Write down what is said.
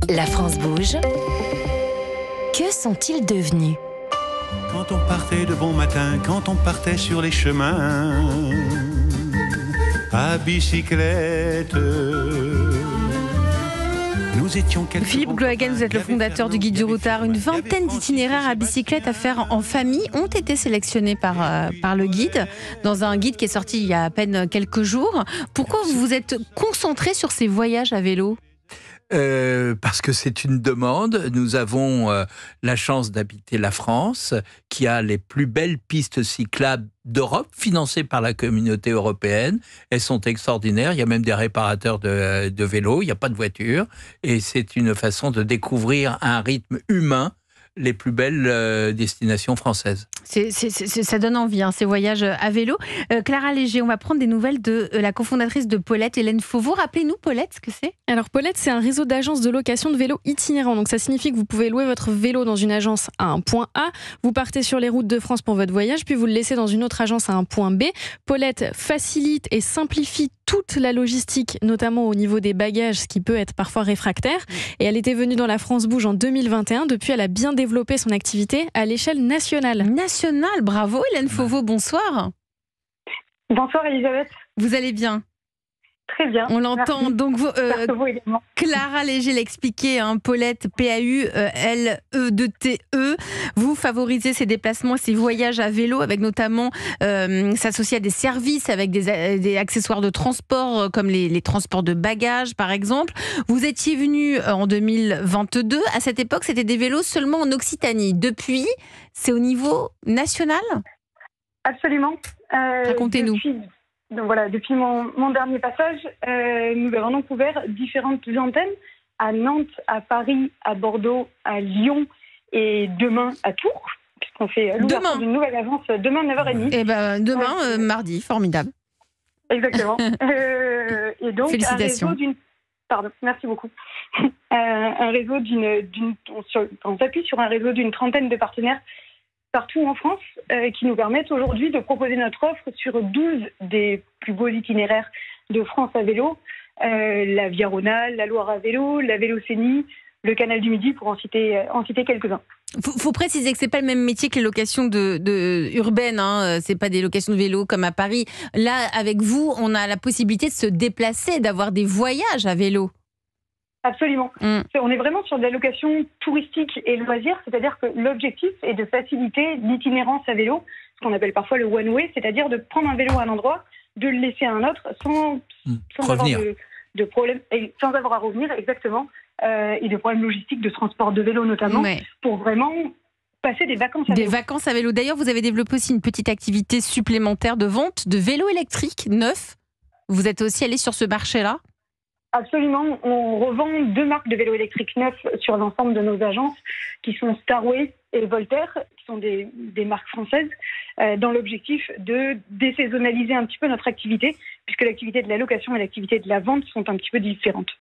La France bouge. Que sont-ils devenus ? Quand on partait de bon matin, quand on partait sur les chemins, à bicyclette, nous étions quelques... Philippe Glohagen, vous êtes le fondateur du Guide du Routard. Une vingtaine d'itinéraires à bicyclette à faire en famille ont été sélectionnés par le guide, dans un guide qui est sorti il y a à peine quelques jours. Pourquoi vous vous êtes concentré sur ces voyages à vélo ? Parce que c'est une demande. Nous avons la chance d'habiter la France, qui a les plus belles pistes cyclables d'Europe, financées par la communauté européenne. Elles sont extraordinaires. Il y a même des réparateurs de vélos. Il n'y a pas de voiture. Et c'est une façon de découvrir à un rythme humain les plus belles destinations françaises. Ça donne envie, ces voyages à vélo. Clara Léger, on va prendre des nouvelles de la cofondatrice de Paulette, Hélène Fauveau. Rappelez-nous, Paulette, ce que c'est ? Alors Paulette, c'est un réseau d'agences de location de vélos itinérants. Donc ça signifie que vous pouvez louer votre vélo dans une agence à un point A. Vous partez sur les routes de France pour votre voyage, puis vous le laissez dans une autre agence à un point B. Paulette facilite et simplifie toute la logistique, notamment au niveau des bagages, ce qui peut être parfois réfractaire. Et elle était venue dans la France Bouge en 2021. Depuis, elle a bien développé son activité à l'échelle nationale. Nationale, bravo Hélène Fauveau, bonsoir. Bonsoir Elisabeth. Vous allez bien ? Très bien. On l'entend. Merci. Donc, Vous également. Clara Léger l'expliquait, Paulette, PAU-L-E-T-E. Vous favorisez ces déplacements, ces voyages à vélo, avec notamment s'associer à des services, avec des accessoires de transport, comme les transports de bagages, par exemple. Vous étiez venu en 2022. À cette époque, c'était des vélos seulement en Occitanie. Depuis, c'est au niveau national ? Absolument. Racontez-nous. Depuis mon dernier passage, nous avons donc ouvert différentes antennes à Nantes, à Paris, à Bordeaux, à Lyon et demain à Tours, puisqu'on fait l'ouverture d'une nouvelle agence demain 9h30. Et demain, mardi, formidable. Exactement. Et donc, félicitations. Merci beaucoup. On s'appuie sur un réseau d'une trentaine de partenaires partout en France, qui nous permettent aujourd'hui de proposer notre offre sur 12 des plus beaux itinéraires de France à vélo, la Via Rhônale, la Loire à vélo, la Vélocénie, le Canal du Midi, pour en citer quelques-uns. Faut préciser que c'est pas le même métier que les locations urbaines, c'est pas des locations de vélo comme à Paris. Là, avec vous, on a la possibilité de se déplacer, d'avoir des voyages à vélo. Absolument. On est vraiment sur de la location touristique et loisirs, c'est-à-dire que l'objectif est de faciliter l'itinérance à vélo, ce qu'on appelle parfois le one-way, c'est-à-dire de prendre un vélo à un endroit, de le laisser à un autre sans avoir de problème, sans avoir à revenir, exactement, et de problèmes logistiques, de transport de vélo notamment, pour vraiment passer des vacances à vélo. Des vacances à vélo. D'ailleurs, vous avez développé aussi une petite activité supplémentaire de vente de vélos électriques neufs. Vous êtes aussi allé sur ce marché-là ? Absolument, on revend 2 marques de vélos électriques neufs sur l'ensemble de nos agences, qui sont Starway et Voltaire, qui sont des marques françaises, dans l'objectif de désaisonnaliser un petit peu notre activité, puisque l'activité de la location et l'activité de la vente sont un petit peu différentes.